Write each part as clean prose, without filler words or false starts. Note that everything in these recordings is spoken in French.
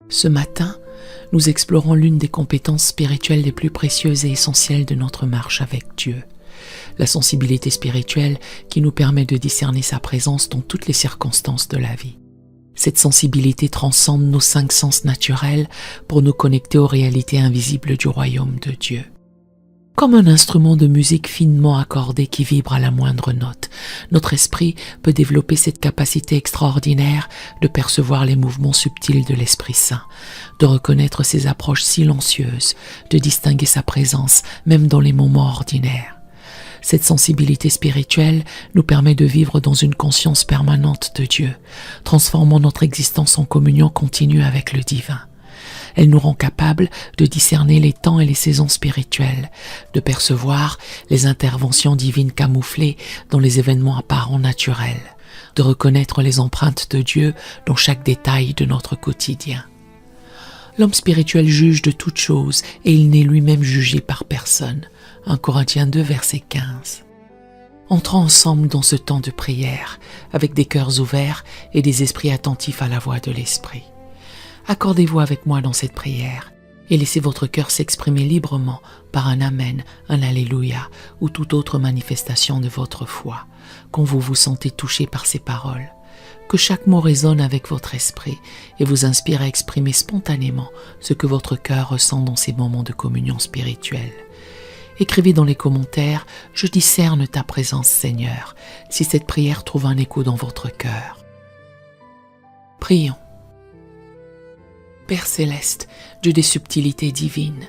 Ce matin, nous explorons l'une des compétences spirituelles les plus précieuses et essentielles de notre marche avec Dieu. La sensibilité spirituelle qui nous permet de discerner sa présence dans toutes les circonstances de la vie. Cette sensibilité transcende nos 5 sens naturels pour nous connecter aux réalités invisibles du royaume de Dieu. Comme un instrument de musique finement accordé qui vibre à la moindre note, notre esprit peut développer cette capacité extraordinaire de percevoir les mouvements subtils de l'Esprit Saint, de reconnaître ses approches silencieuses, de distinguer sa présence même dans les moments ordinaires. Cette sensibilité spirituelle nous permet de vivre dans une conscience permanente de Dieu, transformant notre existence en communion continue avec le divin. Elle nous rend capables de discerner les temps et les saisons spirituelles, de percevoir les interventions divines camouflées dans les événements apparents naturels, de reconnaître les empreintes de Dieu dans chaque détail de notre quotidien. L'homme spirituel juge de toutes choses et il n'est lui-même jugé par personne. 1 Corinthiens 2, verset 15. Entrons ensemble dans ce temps de prière, avec des cœurs ouverts et des esprits attentifs à la voix de l'Esprit. Accordez-vous avec moi dans cette prière et laissez votre cœur s'exprimer librement par un Amen, un Alléluia ou toute autre manifestation de votre foi, quand vous vous sentez touché par ces paroles. Que chaque mot résonne avec votre esprit et vous inspire à exprimer spontanément ce que votre cœur ressent dans ces moments de communion spirituelle. Écrivez dans les commentaires « Je discerne ta présence, Seigneur » si cette prière trouve un écho dans votre cœur. Prions. Père céleste, Dieu des subtilités divines,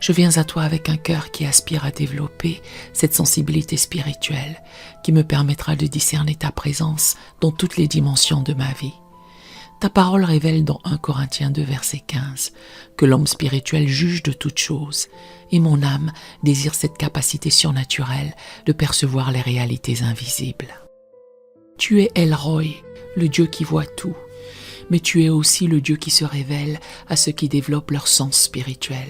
je viens à toi avec un cœur qui aspire à développer cette sensibilité spirituelle qui me permettra de discerner ta présence dans toutes les dimensions de ma vie. Ta parole révèle dans 1 Corinthiens 2, verset 15 que l'homme spirituel juge de toutes choses et mon âme désire cette capacité surnaturelle de percevoir les réalités invisibles. Tu es El Roi, le Dieu qui voit tout. Mais tu es aussi le Dieu qui se révèle à ceux qui développent leur sens spirituel.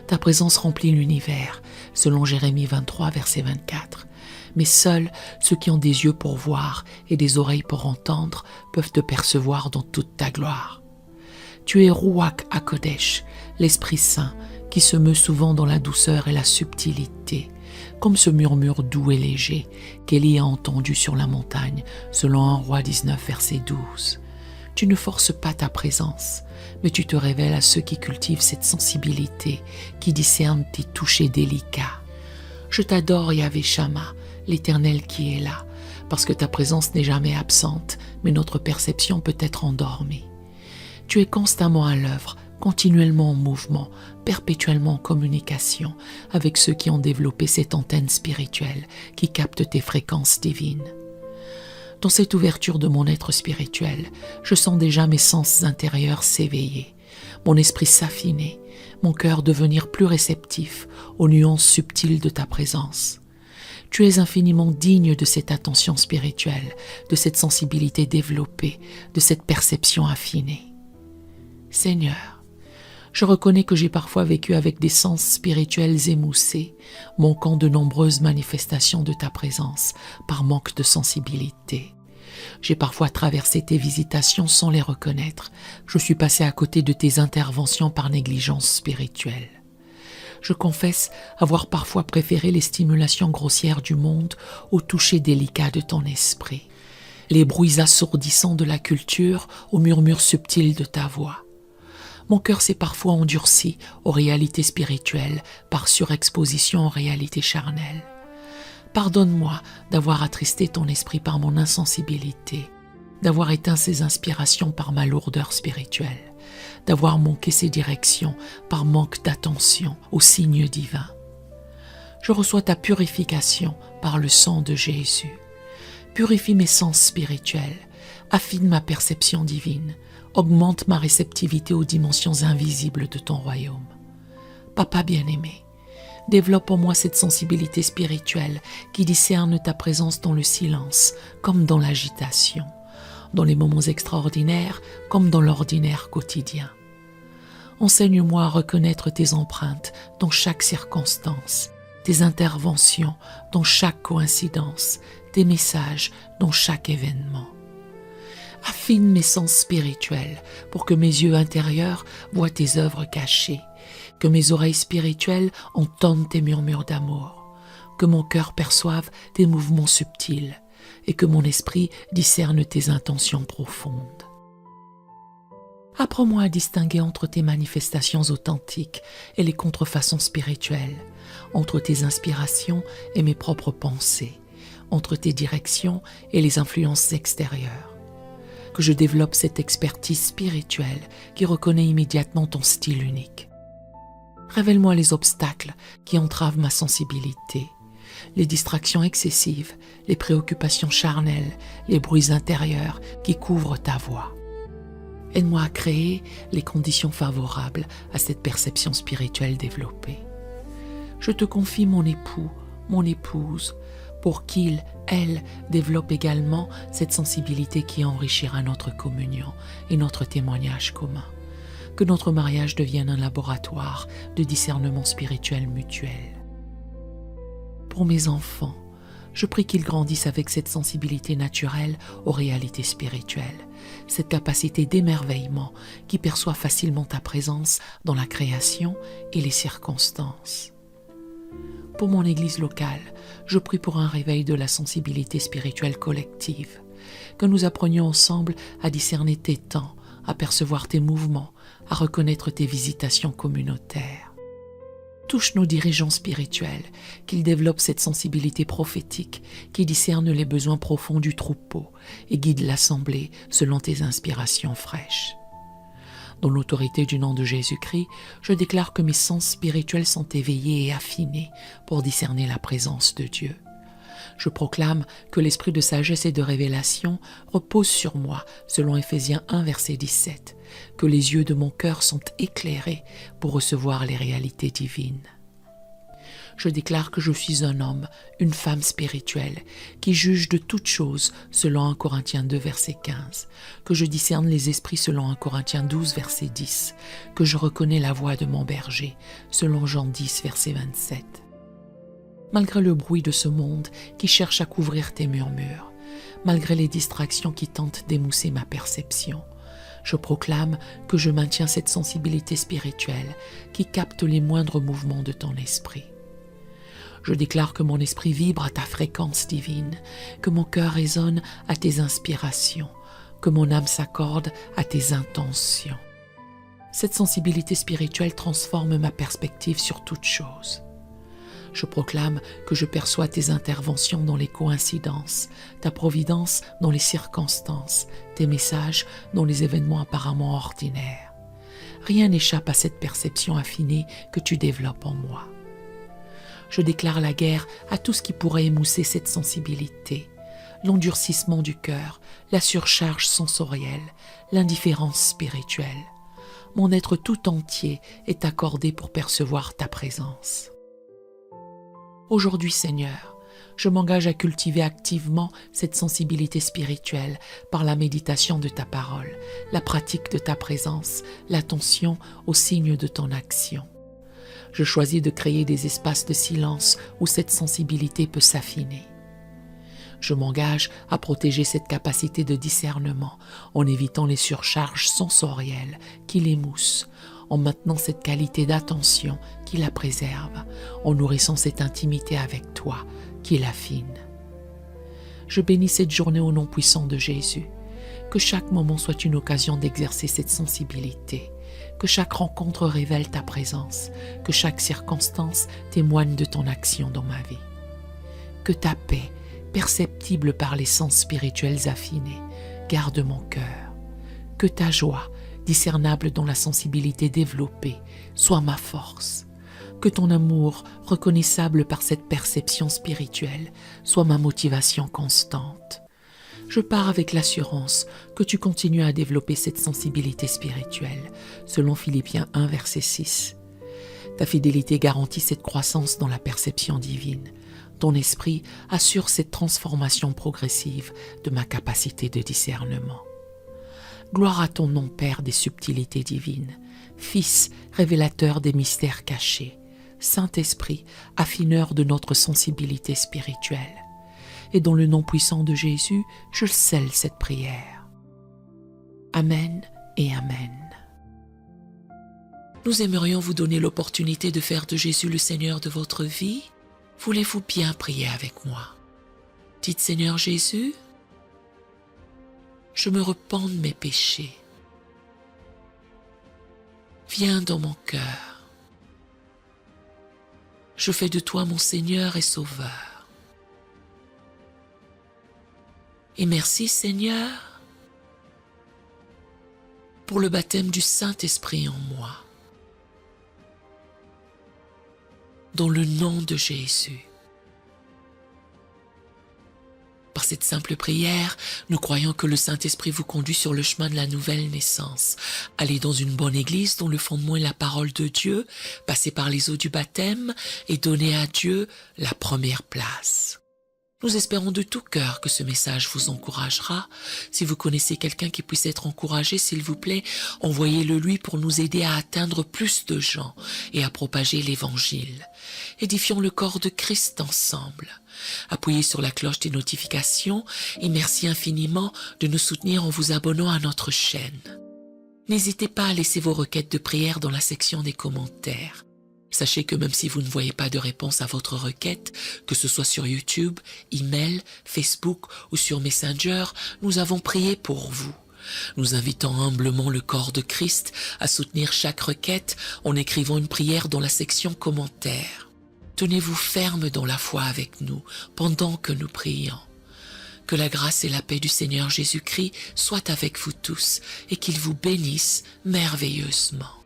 Ta présence remplit l'univers, selon Jérémie 23, verset 24. Mais seuls ceux qui ont des yeux pour voir et des oreilles pour entendre peuvent te percevoir dans toute ta gloire. Tu es Ruach HaKodesh, l'Esprit Saint, qui se meut souvent dans la douceur et la subtilité, comme ce murmure doux et léger qu'Élie a entendu sur la montagne, selon 1 Roi 19, verset 12. Tu ne forces pas ta présence, mais tu te révèles à ceux qui cultivent cette sensibilité, qui discernent tes touchés délicats. Je t'adore, Yahvé Shama, l'Éternel qui est là, parce que ta présence n'est jamais absente, mais notre perception peut être endormie. Tu es constamment à l'œuvre, continuellement en mouvement, perpétuellement en communication avec ceux qui ont développé cette antenne spirituelle qui capte tes fréquences divines. Dans cette ouverture de mon être spirituel, je sens déjà mes sens intérieurs s'éveiller, mon esprit s'affiner, mon cœur devenir plus réceptif aux nuances subtiles de ta présence. Tu es infiniment digne de cette attention spirituelle, de cette sensibilité développée, de cette perception affinée. Seigneur, je reconnais que j'ai parfois vécu avec des sens spirituels émoussés, manquant de nombreuses manifestations de ta présence par manque de sensibilité. J'ai parfois traversé tes visitations sans les reconnaître. Je suis passé à côté de tes interventions par négligence spirituelle. Je confesse avoir parfois préféré les stimulations grossières du monde au toucher délicat de ton esprit, les bruits assourdissants de la culture au murmure subtil de ta voix. Mon cœur s'est parfois endurci aux réalités spirituelles par surexposition aux réalités charnelles. Pardonne-moi d'avoir attristé ton esprit par mon insensibilité, d'avoir éteint ses inspirations par ma lourdeur spirituelle, d'avoir manqué ses directions par manque d'attention aux signes divins. Je reçois ta purification par le sang de Jésus. Purifie mes sens spirituels, affine ma perception divine, augmente ma réceptivité aux dimensions invisibles de ton royaume. Papa bien-aimé, développe en moi cette sensibilité spirituelle qui discerne ta présence dans le silence comme dans l'agitation, dans les moments extraordinaires comme dans l'ordinaire quotidien. Enseigne-moi à reconnaître tes empreintes dans chaque circonstance, tes interventions dans chaque coïncidence, tes messages dans chaque événement. Affine mes sens spirituels pour que mes yeux intérieurs voient tes œuvres cachées, que mes oreilles spirituelles entendent tes murmures d'amour, que mon cœur perçoive tes mouvements subtils et que mon esprit discerne tes intentions profondes. Apprends-moi à distinguer entre tes manifestations authentiques et les contrefaçons spirituelles, entre tes inspirations et mes propres pensées, entre tes directions et les influences extérieures. Que je développe cette expertise spirituelle qui reconnaît immédiatement ton style unique. Révèle-moi les obstacles qui entravent ma sensibilité, les distractions excessives, les préoccupations charnelles, les bruits intérieurs qui couvrent ta voix. Aide-moi à créer les conditions favorables à cette perception spirituelle développée. Je te confie mon époux, mon épouse, pour qu'il, elle, développe également cette sensibilité qui enrichira notre communion et notre témoignage commun. Que notre mariage devienne un laboratoire de discernement spirituel mutuel. Pour mes enfants, je prie qu'ils grandissent avec cette sensibilité naturelle aux réalités spirituelles, cette capacité d'émerveillement qui perçoit facilement ta présence dans la création et les circonstances. Pour mon Église locale, je prie pour un réveil de la sensibilité spirituelle collective, que nous apprenions ensemble à discerner tes temps, à percevoir tes mouvements, à reconnaître tes visitations communautaires. Touche nos dirigeants spirituels, qu'ils développent cette sensibilité prophétique qui discerne les besoins profonds du troupeau et guide l'assemblée selon tes inspirations fraîches. Dans l'autorité du nom de Jésus-Christ, je déclare que mes sens spirituels sont éveillés et affinés pour discerner la présence de Dieu. Je proclame que l'esprit de sagesse et de révélation repose sur moi, selon Éphésiens 1, verset 17, que les yeux de mon cœur sont éclairés pour recevoir les réalités divines. Je déclare que je suis un homme, une femme spirituelle, qui juge de toutes choses selon 1 Corinthiens 2, verset 15, que je discerne les esprits selon 1 Corinthiens 12, verset 10, que je reconnais la voix de mon berger selon Jean 10, verset 27. Malgré le bruit de ce monde qui cherche à couvrir tes murmures, malgré les distractions qui tentent d'émousser ma perception, je proclame que je maintiens cette sensibilité spirituelle qui capte les moindres mouvements de ton esprit. Je déclare que mon esprit vibre à ta fréquence divine, que mon cœur résonne à tes inspirations, que mon âme s'accorde à tes intentions. Cette sensibilité spirituelle transforme ma perspective sur toute chose. Je proclame que je perçois tes interventions dans les coïncidences, ta providence dans les circonstances, tes messages dans les événements apparemment ordinaires. Rien n'échappe à cette perception affinée que tu développes en moi. Je déclare la guerre à tout ce qui pourrait émousser cette sensibilité, l'endurcissement du cœur, la surcharge sensorielle, l'indifférence spirituelle. Mon être tout entier est accordé pour percevoir ta présence. Aujourd'hui, Seigneur, je m'engage à cultiver activement cette sensibilité spirituelle par la méditation de ta parole, la pratique de ta présence, l'attention aux signes de ton action. Je choisis de créer des espaces de silence où cette sensibilité peut s'affiner. Je m'engage à protéger cette capacité de discernement en évitant les surcharges sensorielles qui l'émoussent, en maintenant cette qualité d'attention qui la préserve, en nourrissant cette intimité avec toi qui l'affine. Je bénis cette journée au nom puissant de Jésus. Que chaque moment soit une occasion d'exercer cette sensibilité, que chaque rencontre révèle ta présence, que chaque circonstance témoigne de ton action dans ma vie. Que ta paix, perceptible par les sens spirituels affinés, garde mon cœur. Que ta joie, discernable dans la sensibilité développée, soit ma force. Que ton amour, reconnaissable par cette perception spirituelle, soit ma motivation constante. Je pars avec l'assurance que tu continues à développer cette sensibilité spirituelle, selon Philippiens 1, verset 6. Ta fidélité garantit cette croissance dans la perception divine. Ton esprit assure cette transformation progressive de ma capacité de discernement. Gloire à ton nom, Père des subtilités divines, Fils, révélateur des mystères cachés, Saint-Esprit, affineur de notre sensibilité spirituelle. Et dans le nom puissant de Jésus, je scelle cette prière. Amen et Amen. Nous aimerions vous donner l'opportunité de faire de Jésus le Seigneur de votre vie. Voulez-vous bien prier avec moi? Dites: Seigneur Jésus, je me repens de mes péchés. Viens dans mon cœur. Je fais de toi mon Seigneur et Sauveur. Et merci Seigneur pour le baptême du Saint-Esprit en moi. Dans le nom de Jésus. Par cette simple prière, nous croyons que le Saint-Esprit vous conduit sur le chemin de la nouvelle naissance. Allez dans une bonne église dont le fondement est la parole de Dieu, passez par les eaux du baptême et donnez à Dieu la première place. Nous espérons de tout cœur que ce message vous encouragera. Si vous connaissez quelqu'un qui puisse être encouragé, s'il vous plaît, envoyez-le lui pour nous aider à atteindre plus de gens et à propager l'Évangile. Édifions le corps de Christ ensemble. Appuyez sur la cloche des notifications et merci infiniment de nous soutenir en vous abonnant à notre chaîne. N'hésitez pas à laisser vos requêtes de prière dans la section des commentaires. Sachez que même si vous ne voyez pas de réponse à votre requête, que ce soit sur YouTube, email, Facebook ou sur Messenger, nous avons prié pour vous. Nous invitons humblement le corps de Christ à soutenir chaque requête en écrivant une prière dans la section commentaires. Tenez-vous ferme dans la foi avec nous pendant que nous prions. Que la grâce et la paix du Seigneur Jésus-Christ soient avec vous tous et qu'il vous bénisse merveilleusement.